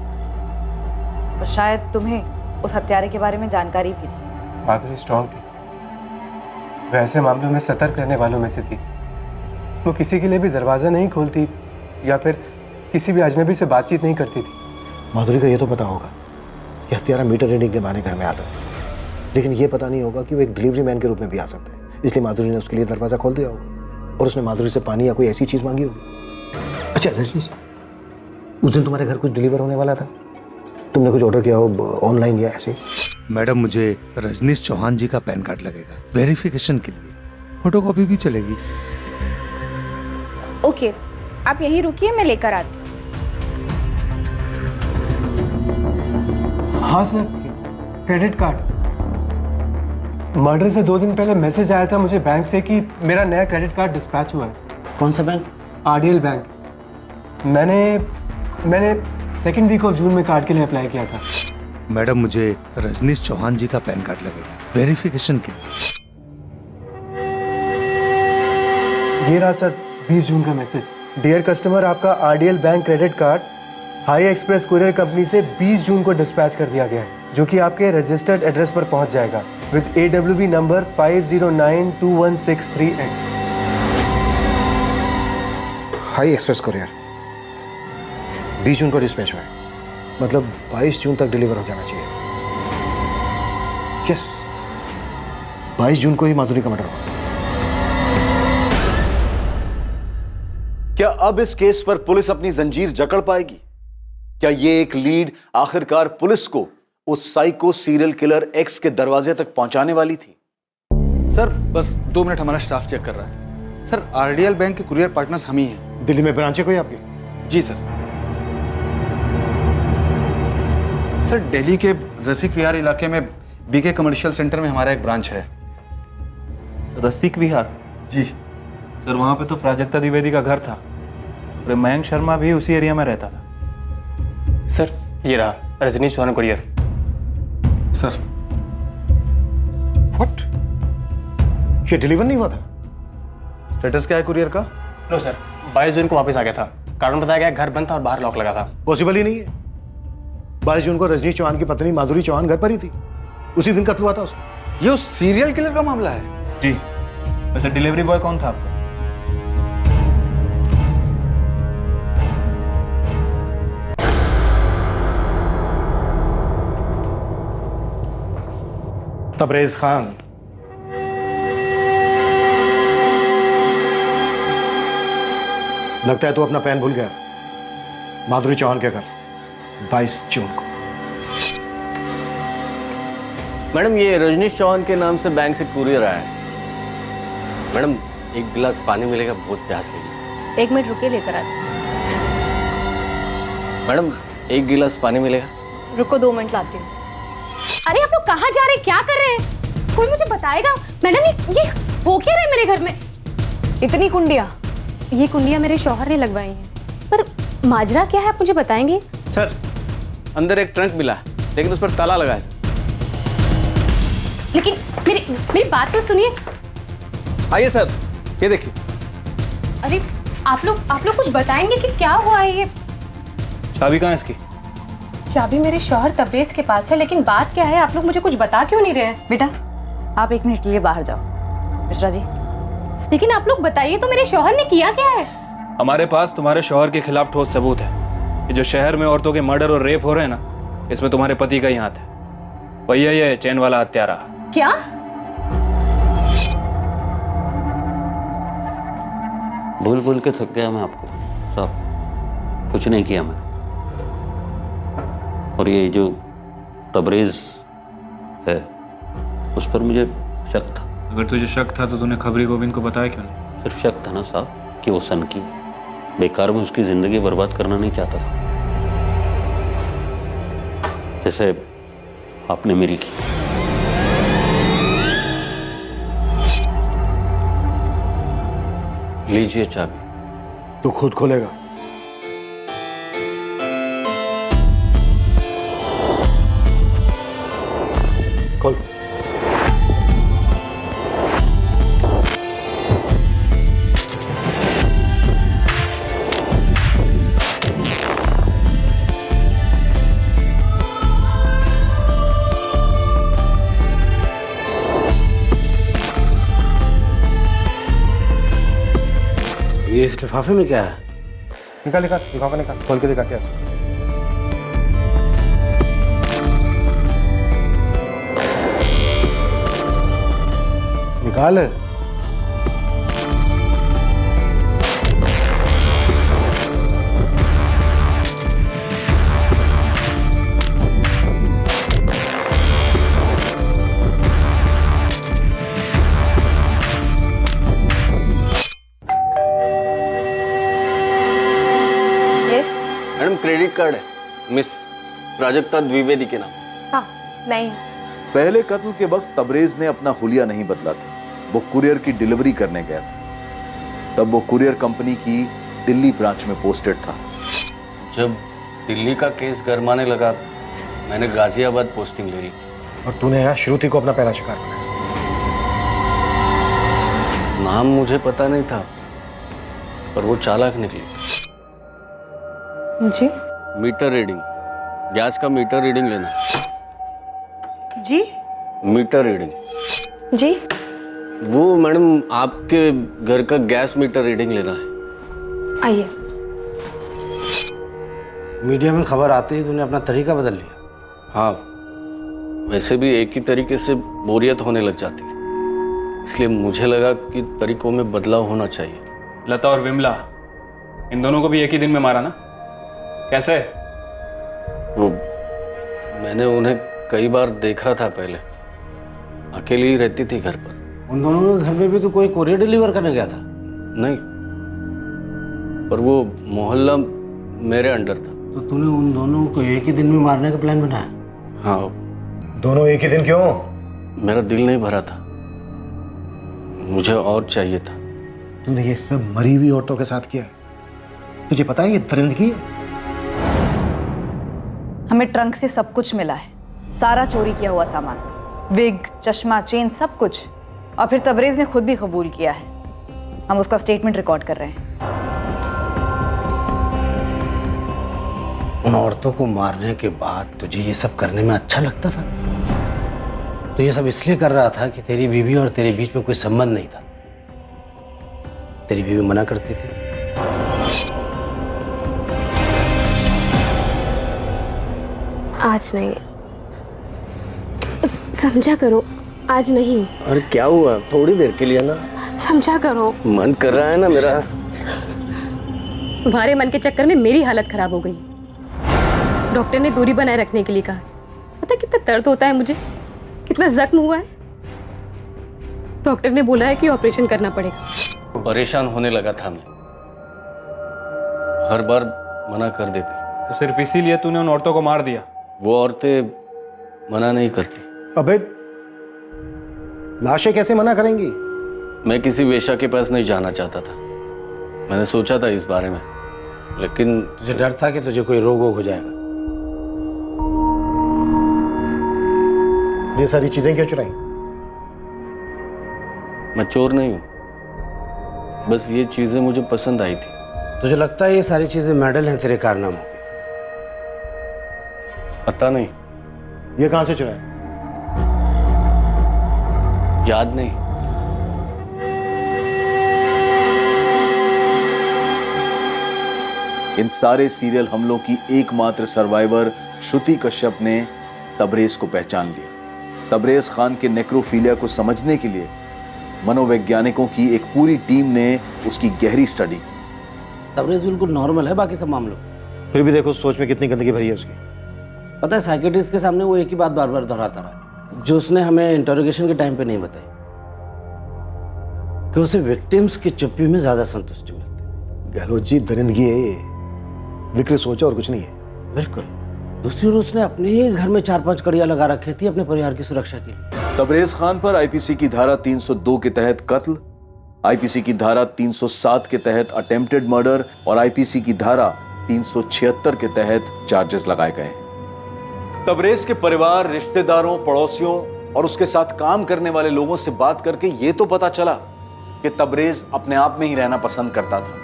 और शायद तुम्हें उस हत्यारे के बारे में जानकारी भी थी। माधुरी स्ट्रांग थी, वैसे मामलों में सतर्क रहने वालों में से थी। वो किसी के लिए भी दरवाज़ा नहीं खोलती या फिर किसी भी अजनबी से बातचीत नहीं करती थी। माधुरी का ये तो पता होगा कि हत्यारा मीटर रीडिंग के बहाने घर में आता है, लेकिन ये पता नहीं होगा कि वो एक डिलीवरी मैन के रूप में भी आ सकता है। इसलिए माधुरी ने उसके लिए दरवाज़ा खोल दिया होगा और उसने माधुरी से पानी या कोई ऐसी चीज़ मांगी होगी। अच्छा रजनीश, उस दिन तुम्हारे घर कुछ डिलीवर होने वाला था, तुमने कुछ ऑर्डर किया हो ऑनलाइन या ऐसे? मैडम, मुझे रजनीश चौहान जी का पैन कार्ड लगेगा वेरिफिकेशन के लिए। फोटोकॉपी भी चलेगी? ओके, आप यहीं रुकिए, मैं लेकर आती हूँ। हाँ सर, क्रेडिट कार्ड। मर्डर से 2 दिन पहले मैसेज आया था मुझे बैंक से कि मेरा नया क्रेडिट कार्ड डिस्पैच हुआ है। कौन सा बैंक? आरडीएल बैंक। मैंने 2nd वीक ऑफ जून में कार्ड के लिए अप्लाई किया था। मैडम, मुझे रजनीश चौहान जी का पैन कार्ड लगेगा वेरिफिकेशन के लिए। ये रहा सर 20 जून का मैसेज। डियर कस्टमर, आपका RDL bank credit card high express courier company से 20 जून को डिस्पैच कर दिया गया है, जो कि आपके रजिस्टर्ड एड्रेस पर पहुंच जाएगा with AWV number 50921638। High express courier 20 जून को डिस्पैच हुआ है, मतलब 22 जून तक डिलीवर हो जाना चाहिए। यस, 22 जून को ही माधुरी का मर्डर हुआ। क्या अब इस केस पर पुलिस अपनी जंजीर जकड़ पाएगी? क्या ये एक लीड आखिरकार पुलिस को उस साइको सीरियल किलर एक्स के दरवाजे तक पहुंचाने वाली थी? सर बस 2 मिनट, हमारा स्टाफ चेक कर रहा है। सर आरडीएल बैंक के कुरियर पार्टनर्स हम ही हैं। दिल्ली में ब्रांच है कोई आपकी? जी सर। सर दिल्ली के रसिक विहार इलाके में बीके कमर्शियल सेंटर में हमारा एक ब्रांच है। रसिक विहार? जी सर, वहाँ पे तो प्राजक्ता द्विवेदी का घर था और मयंक शर्मा भी उसी एरिया में रहता था। सर ये रहा Rajneesh Chauhan courier. Sir what? ये डिलीवर नहीं हुआ था? स्टेटस क्या है कुरियर का? नो सर, 22 जून को वापस आ गया था। कारण बताया गया घर बंद था और बाहर लॉक लगा था। पॉसिबल ही नहीं है। 22 जून को रजनीश चौहान की पत्नी माधुरी चौहान घर पर ही थी, उसी दिन कत्ल हुआ था उसका। ये उस सीरियल किलर का मामला है? जी। वैसे डिलीवरी बॉय कौन था आपका? तबरेज खान, लगता है तू अपना पेन भूल गया। माधुरी चौहान के घर 22 जून को। मैडम, ये रजनीश चौहान के नाम से बैंक से कुरियर आया है। मैडम, एक गिलास पानी मिलेगा, बहुत प्यास लगी। 1 मिनट रुके, लेकर आते। मैडम, एक गिलास पानी मिलेगा? रुको 2 मिनट लाती हूँ। अरे आप लोग कहाँ जा रहे हैं, क्या कर रहे हैं? कोई मुझे बताएगा? मैडम, ये हो क्या रहा है मेरे घर में? इतनी कुंडिया? ये कुंडियाँ मेरे शौहर ने लगवाई हैं। पर माजरा क्या है, आप मुझे बताएंगे? सर, अंदर एक ट्रंक मिला है, लेकिन उस पर ताला लगा है। लेकिन मेरी बात तो सुनिए। आइए सर, ये देखिए। अरे आप लोग कुछ बताएंगे कि क्या हुआ है? ये चाबी कहाँ है इसकी? चाबी मेरे शौहर तबरेज के पास है, लेकिन बात क्या है, आप लोग मुझे कुछ बता क्यों नहीं रहे हैं? बेटा, आप 1 मिनट के लिए बाहर जाओ। मिश्रा जी। लेकिन आप लोग बताइए तो, मेरे शौहर ने किया क्या है? हमारे पास तुम्हारे शौहर के खिलाफ ठोस सबूत है कि जो शहर में औरतों के मर्डर और रेप हो रहे हैं ना, इसमें तुम्हारे पति का ही हाथ है। वही है ये चैन वाला हत्यारा। क्या? भूल भूल के थक गया मैं आपको साहब, कुछ नहीं किया मैं। और ये जो तबरेज है, उस पर मुझे शक था। अगर तुझे शक था तो तूने खबरी गोविंद को बताया क्यों नहीं? सिर्फ शक था ना साहब कि वो सन की, बेकार में उसकी जिंदगी बर्बाद करना नहीं चाहता था, जैसे आपने मेरी की। लीजिए चाबी। तू खुद खोलेगा? खोल। ये इस लिफाफे में क्या है? निकाल निकाल, लिफाफा निकाल, खोल के दिखा क्या। निकाल। मैडम, क्रेडिट कार्ड है, मिस प्राजक्ता द्विवेदी के नाम। हाँ, नहीं। पहले कत्ल के वक्त तबरेज ने अपना हुलिया नहीं बदला था। वो कुरियर की डिलीवरी करने गया था। तब वो कुरियर कंपनी की दिल्ली ब्रांच में पोस्टेड था। जब दिल्ली का केस गरमाने लगा, मैंने गाजियाबाद पोस्टिंग ले ली थी। और तूने यहाँ श्रुति को अपना पहला शिकार बनाया। नाम मुझे पता नहीं था, पर वो चालाक निकली। जी? मीटर रीडिंग, गैस का मीटर रीडिंग लेना। जी? Meter reading. जी? वो मैडम, आपके घर का गैस मीटर रीडिंग लेना है। आइए। मीडिया में खबर आते ही तूने अपना तरीका बदल लिया। हाँ, वैसे भी एक ही तरीके से बोरियत होने लग जाती है, इसलिए मुझे लगा कि तरीकों में बदलाव होना चाहिए। लता और विमला, इन दोनों को भी एक ही दिन में मारा ना? कैसे? वो मैंने उन्हें कई बार देखा था पहले, अकेली ही रहती थी घर पर। उन दोनों के घर में भी तो कोई कोरियर डिलीवर करने गया था? नहीं, पर वो मोहल्ला मेरे अंडर था। तो तूने उन दोनों को एक ही दिन में मारने का प्लान बनाया? हाँ। दोनों एक ही दिन क्यों? मेरा दिल नहीं भरा था, मुझे और चाहिए था। तूने ये सब मरी हुई औरतों के साथ किया है? तुझे पता है ये दरिंदगी है? हमें ट्रंक से सब कुछ मिला है, सारा चोरी किया हुआ सामान, विग, चश्मा, चेन, सब कुछ। और फिर तबरेज ने खुद भी कबूल किया है। हम उसका स्टेटमेंट रिकॉर्ड कर रहे हैं। उन औरतों को मारने के बाद तुझे ये सब करने में अच्छा लगता था? तो ये सब इसलिए कर रहा था कि तेरी बीवी और तेरे बीच में कोई संबंध नहीं था? तेरी बीवी मना करती थी? आज नहीं, समझा करो। आज नहीं। अरे क्या हुआ, थोड़ी देर के लिए ना। समझा करो। मन कर रहा है ना मेरा। तुम्हारे मन के चक्कर में मेरी हालत खराब हो गई। डॉक्टर ने दूरी बनाए रखने के लिए कहा। पता कितना दर्द होता है मुझे, कितना जख्म हुआ है। डॉक्टर ने बोला है कि ऑपरेशन करना पड़ेगा। परेशान होने लगा था मैं, हर बार मना कर देती। तो सिर्फ इसीलिए तूने उन औरतों को मार दिया? वो औरतें मना नहीं करती। अबे लाशें कैसे मना करेंगी? मैं किसी वेश्या के पास नहीं जाना चाहता था। मैंने सोचा था इस बारे में, लेकिन तुझे डर था कि तुझे कोई रोग हो जाएगा। ये सारी चीजें क्यों चुराई? मैं चोर नहीं हूं, बस ये चीजें मुझे पसंद आई थी। तुझे लगता है ये सारी चीजें मेडल हैं तेरे कारनामों के? पता नहीं। ये कहां से चुराए? याद नहीं। इन सारे सीरियल हमलों की एकमात्र सर्वाइवर श्रुति कश्यप ने तबरेज को पहचान लिया। तबरेज खान के नेक्रोफीलिया को समझने के लिए मनोवैज्ञानिकों की एक पूरी टीम ने उसकी गहरी स्टडी की। तबरेज बिल्कुल नॉर्मल है बाकी सब मामलों। फिर भी देखो सोच में कितनी गंदगी भरी है उसकी। पता है साइकेट्रिस्ट के सामने वो एक ही बात बार बार दोहराता रहा, जो उसने हमें इंटरोगेशन के टाइम पे नहीं बताई, कि उसे विक्टिम्स की चुप्पी में ज्यादा संतुष्टि मिलती। गहलोत जी, दरिंदगी है ये, विकृत सोचा और कुछ नहीं है। बिल्कुल। दूसरी ओर उसने अपने ही घर में 4-5 कड़ियां लगा रखी थी अपने परिवार की सुरक्षा के लिए। तबरेज खान पर आईपीसी की धारा 302 के तहत कत्ल, आईपीसी की धारा 307 के तहत अटेम्प्टेड मर्डर और आईपीसी की धारा 376 के तहत चार्जेस लगाए गए हैं। तबरेज के परिवार, रिश्तेदारों, पड़ोसियों और उसके साथ काम करने वाले लोगों से बात करके यह तो पता चला कि तबरेज अपने आप में ही रहना पसंद करता था,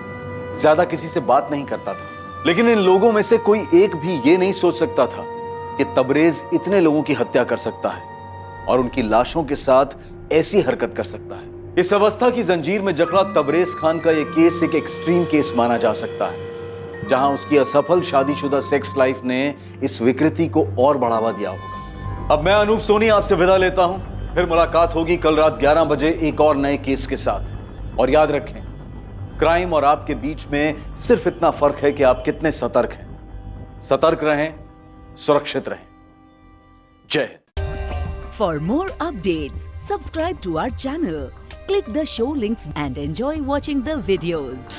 ज्यादा किसी से बात नहीं करता था। लेकिन इन लोगों में से कोई एक भी ये नहीं सोच सकता था कि तबरेज इतने लोगों की हत्या कर सकता है और उनकी लाशों के साथ ऐसी हरकत कर सकता है। इस अवस्था की जंजीर में जकड़ा तबरेज खान का यह केस एक एक्सट्रीम केस माना जा सकता है, जहां उसकी असफल शादीशुदा सेक्स लाइफ ने इस विकृति को और बढ़ावा दिया होगा। अब मैं अनूप सोनी आपसे विदा लेता हूं, फिर मुलाकात होगी कल रात 11 बजे एक और नए केस के साथ। और याद रखें, क्राइम और आपके बीच में सिर्फ इतना फर्क है कि आप कितने सतर्क हैं। सतर्क रहें, सुरक्षित रहें। जय Hind. For more updates, subscribe to our channel, click the show links and enjoy watching the videos.